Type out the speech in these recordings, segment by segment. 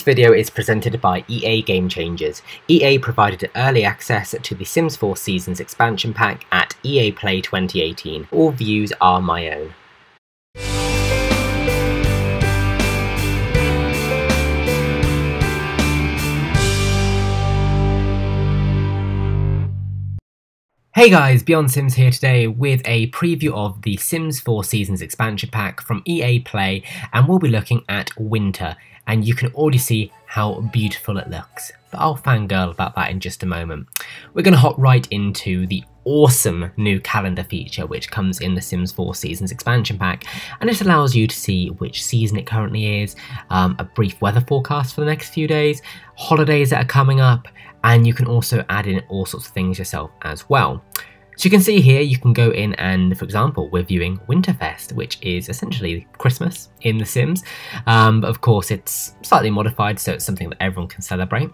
video is presented by EA GameChangers. EA provided early access to the Sims 4 Seasons expansion pack at EA Play 2018. All views are my own. Hey guys, Beyond Sims here today with a preview of the Sims 4 Seasons expansion pack from EA Play, and we'll be looking at winter, and you can already see how beautiful it looks, but I'll fangirl about that in just a moment. We're going to hop right into the awesome new calendar feature which comes in the Sims 4 Seasons expansion pack, and it allows you to see which season it currently is, a brief weather forecast for the next few days, holidays that are coming up, and you can also add in all sorts of things yourself as well. So you can see here, you can go in and, for example, we're viewing Winterfest, which is essentially Christmas in The Sims, but of course it's slightly modified, so it's something that everyone can celebrate.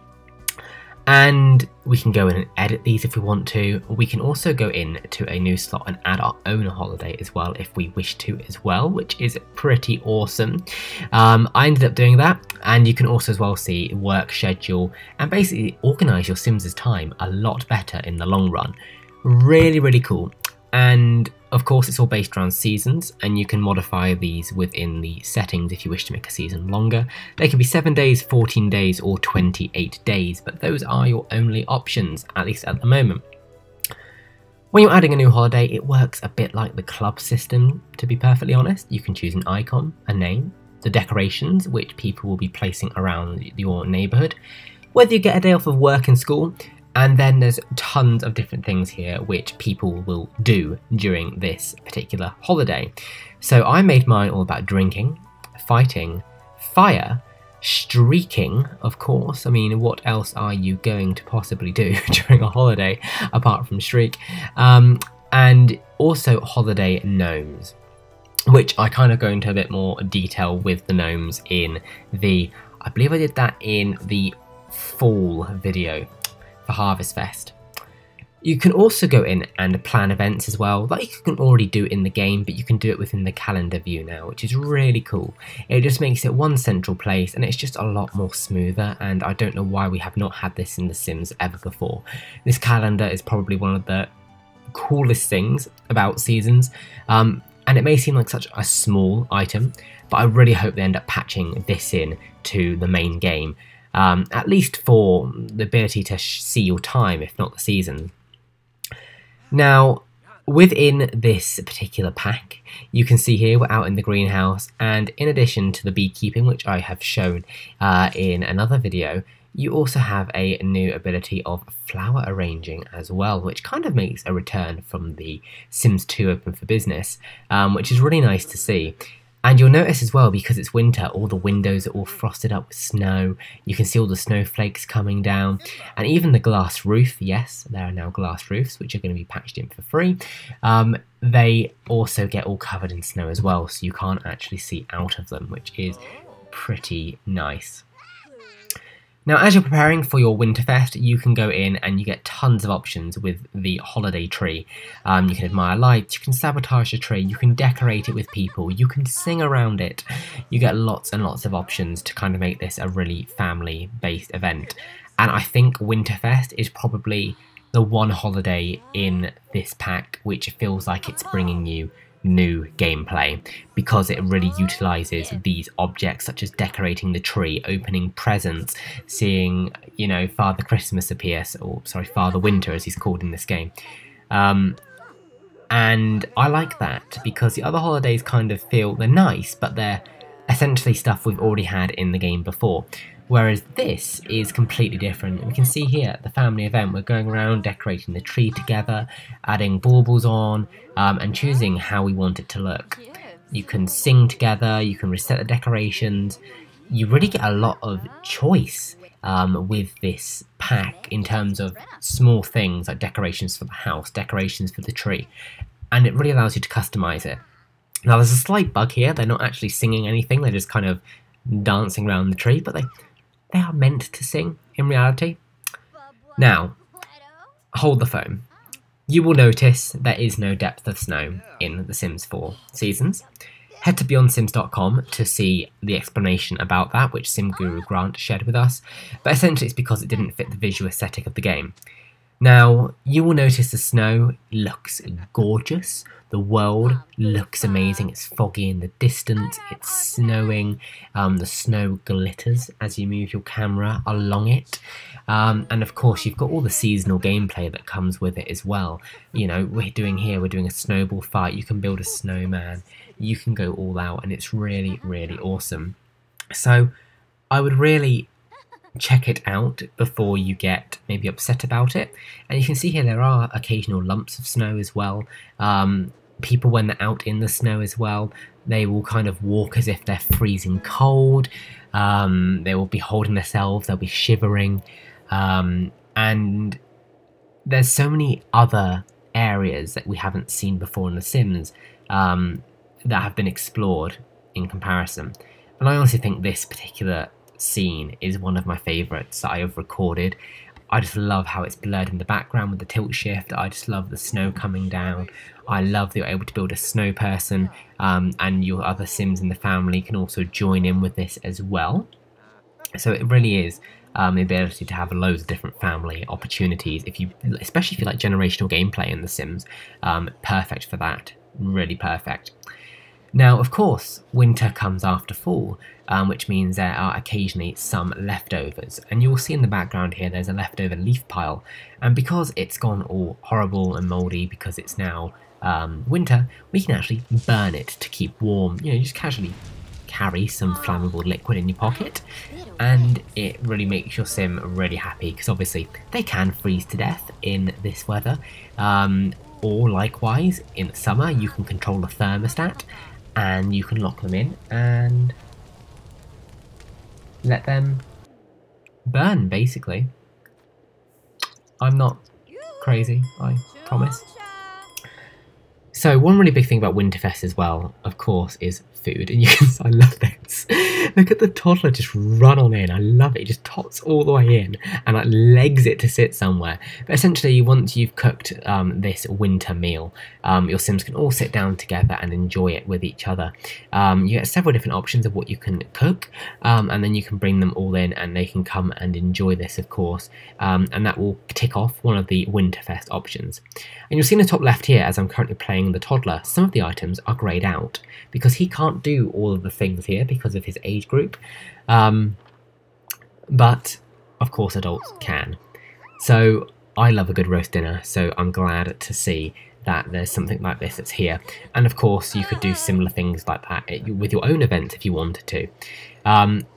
And we can go in and edit these if we want to. We can also go in to a new slot and add our own holiday as well if we wish to as well, which is pretty awesome. I ended up doing that, and you can also as well see work schedule and basically organise your Sims' time a lot better in the long run. Really cool. And of course it's all based around seasons, and you can modify these within the settings if you wish to make a season longer. They can be 7 days, 14 days or 28 days, but those are your only options, at least at the moment. When you're adding a new holiday, it works a bit like the club system, to be perfectly honest. You can choose an icon, a name, the decorations which people will be placing around your neighbourhood, whether you get a day off of work and school, and then there's tons of different things here which people will do during this particular holiday. So I made mine all about drinking, fighting, fire, streaking, of course. I mean, what else are you going to possibly do during a holiday apart from streak? And also holiday gnomes, which I kind of go into a bit more detail with the gnomes in the, I believe I did that in the fall video for Harvest Fest. You can also go in and plan events as well, like you can already do in the game, but you can do it within the calendar view now, which is really cool. It just makes it one central place, and it's just a lot more smoother, and I don't know why we have not had this in The Sims ever before. This calendar is probably one of the coolest things about Seasons, and it may seem like such a small item, but I really hope they end up patching this in to the main game. At least for the ability to see your time, if not the season. Now, within this particular pack, you can see here we're out in the greenhouse, and in addition to the beekeeping, which I have shown in another video, you also have a new ability of flower arranging as well, which kind of makes a return from the Sims 2 Open for Business, which is really nice to see. And you'll notice as well, because it's winter, all the windows are all frosted up with snow. You can see all the snowflakes coming down. And even the glass roof, yes, there are now glass roofs, which are going to be patched in for free. They also get all covered in snow as well, so you can't actually see out of them, which is pretty nice. Now, as you're preparing for your Winterfest, you can go in and you get tons of options with the holiday tree. You can admire lights, you can sabotage the tree, you can decorate it with people, you can sing around it. You get lots and lots of options to kind of make this a really family-based event. And I think Winterfest is probably the one holiday in this pack which feels like it's bringing you new gameplay, because it really utilises these objects such as decorating the tree, opening presents, seeing, you know, Father Christmas appear, or sorry, Father Winter as he's called in this game. And I like that, because the other holidays kind of feel, they're nice, but they're essentially stuff we've already had in the game before. Whereas this is completely different. We can see here the family event, we're going around decorating the tree together, adding baubles on, and choosing how we want it to look. You can sing together, you can reset the decorations. You really get a lot of choice with this pack in terms of small things like decorations for the house, decorations for the tree, and it really allows you to customise it. Now there's a slight bug here, they're not actually singing anything, they're just kind of dancing around the tree, but they are meant to sing in reality. Now, hold the phone. You will notice there is no depth of snow in The Sims 4 Seasons. Head to beyondsims.com to see the explanation about that, which Sim Guru Grant shared with us, but essentially it's because it didn't fit the visual aesthetic of the game. Now, you will notice the snow looks gorgeous, the world looks amazing, it's foggy in the distance, it's snowing, the snow glitters as you move your camera along it, and of course you've got all the seasonal gameplay that comes with it as well. You know, we're doing a snowball fight, you can build a snowman, you can go all out, and it's really, really awesome. So, I would really check it out before you get maybe upset about it. And you can see here there are occasional lumps of snow as well. People, when they're out in the snow as well, they will kind of walk as if they're freezing cold. They will be holding themselves, they'll be shivering. And there's so many other areas that we haven't seen before in The Sims that have been explored in comparison. And I honestly think this particular scene is one of my favourites that I have recorded. I just love how it's blurred in the background with the tilt shift. I just love the snow coming down. I love that you're able to build a snow person, and your other Sims in the family can also join in with this as well. So it really is the ability to have loads of different family opportunities, especially if you like generational gameplay in The Sims. Perfect for that, really perfect. Now, of course, winter comes after fall, which means there are occasionally some leftovers. And you'll see in the background here there's a leftover leaf pile. And because it's gone all horrible and mouldy, because it's now winter, we can actually burn it to keep warm. You know, just casually carry some flammable liquid in your pocket. And it really makes your sim really happy, because obviously they can freeze to death in this weather. Or likewise, in the summer, you can control the thermostat, and you can lock them in and let them burn, basically. I'm not crazy, I promise. So one really big thing about Winterfest as well, of course, is food. And you can, I love this. Look at the toddler just run on in. I love it. He just tots all the way in and like legs it to sit somewhere. But essentially, once you've cooked this winter meal, your Sims can all sit down together and enjoy it with each other. You get several different options of what you can cook, and then you can bring them all in and they can come and enjoy this, of course. And that will tick off one of the Winterfest options. And you'll see in the top left here, as I'm currently playing the toddler, some of the items are greyed out because he can't do all of the things here because of his age group. But of course adults can. So I love a good roast dinner, so I'm glad to see that there's something like this that's here. And of course you could do similar things like that with your own event if you wanted to.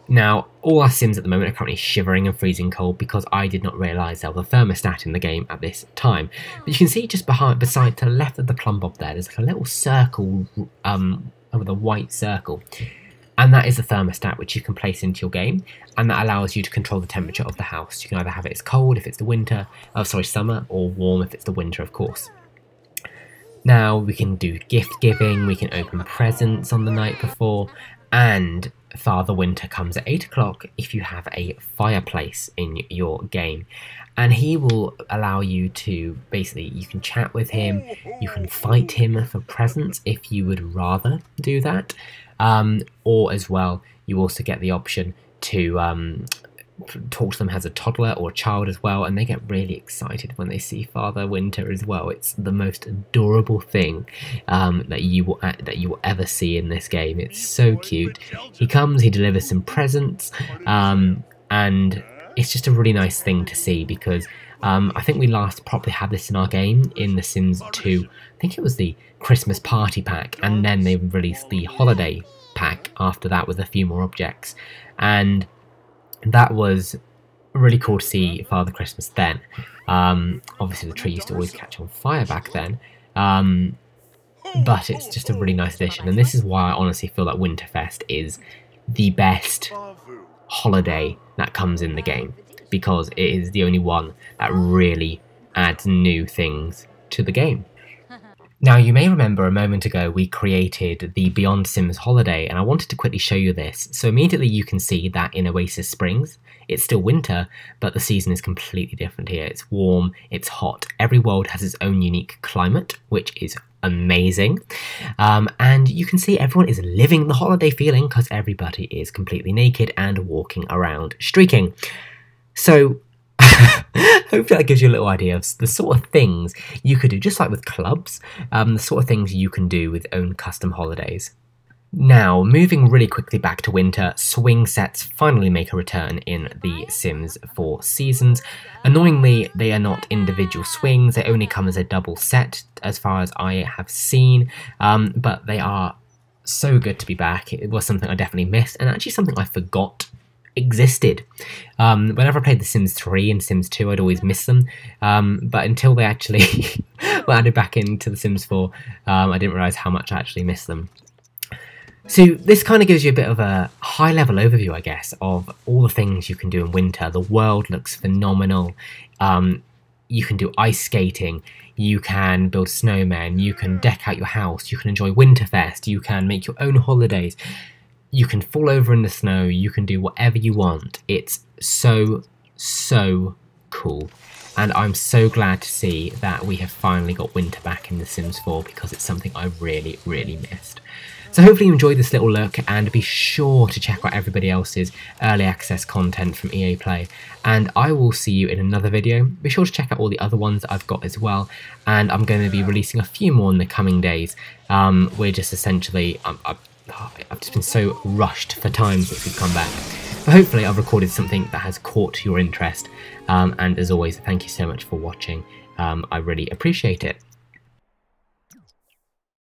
Now, all our Sims at the moment are currently shivering and freezing cold because I did not realise there was a thermostat in the game at this time. But you can see just beside to the left of the plumb bob there, there's like a little circle with a white circle. And that is the thermostat which you can place into your game, and that allows you to control the temperature of the house. You can either have it as cold if it's the summer, or warm if it's the winter, of course. Now, we can do gift giving, we can open presents on the night before, and Father Winter comes at 8 o'clock if you have a fireplace in your game. And he will allow you to, basically, you can chat with him, you can fight him for presents if you would rather do that. Or as well, you also get the option to talk to them as a toddler or a child as well, and they get really excited when they see Father Winter as well. It's the most adorable thing that you will ever see in this game. It's so cute. He comes, he delivers some presents, and it's just a really nice thing to see because I think we last probably had this in our game in The Sims 2. I think it was the Christmas party pack, and then they released the holiday pack after that with a few more objects, and that was really cool to see Father Christmas then. Obviously the tree used to always catch on fire back then, but it's just a really nice addition, and this is why I honestly feel that Winterfest is the best holiday that comes in the game, because it is the only one that really adds new things to the game. Now, you may remember a moment ago we created the Beyond Sims holiday, and I wanted to quickly show you this. So immediately you can see that in Oasis Springs, it's still winter, but the season is completely different here. It's warm, it's hot. Every world has its own unique climate, which is amazing. And you can see everyone is living the holiday feeling because everybody is completely naked and walking around streaking. So hopefully that gives you a little idea of the sort of things you could do, just like with clubs, the sort of things you can do with own custom holidays. Now, moving really quickly back to winter, swing sets finally make a return in The Sims 4 Seasons. Annoyingly, they are not individual swings, they only come as a double set as far as I have seen, but they are so good to be back. It was something I definitely missed, and actually something I forgot existed. Whenever I played The Sims 3 and Sims 2, I'd always miss them, but until they actually were added back into The Sims 4, I didn't realise how much I actually missed them. So this kind of gives you a bit of a high-level overview, I guess, of all the things you can do in winter. The world looks phenomenal. You can do ice skating, you can build snowmen, you can deck out your house, you can enjoy Winterfest, you can make your own holidays, you can fall over in the snow, you can do whatever you want. It's so, so cool. And I'm so glad to see that we have finally got winter back in The Sims 4 because it's something I really, really missed. So hopefully you enjoyed this little look, and be sure to check out everybody else's early access content from EA Play. And I will see you in another video. Be sure to check out all the other ones that I've got as well, and I'm going to be releasing a few more in the coming days. We're just essentially, I've just been so rushed for time since we've come back. But hopefully I've recorded something that has caught your interest, and as always, thank you so much for watching. I really appreciate it.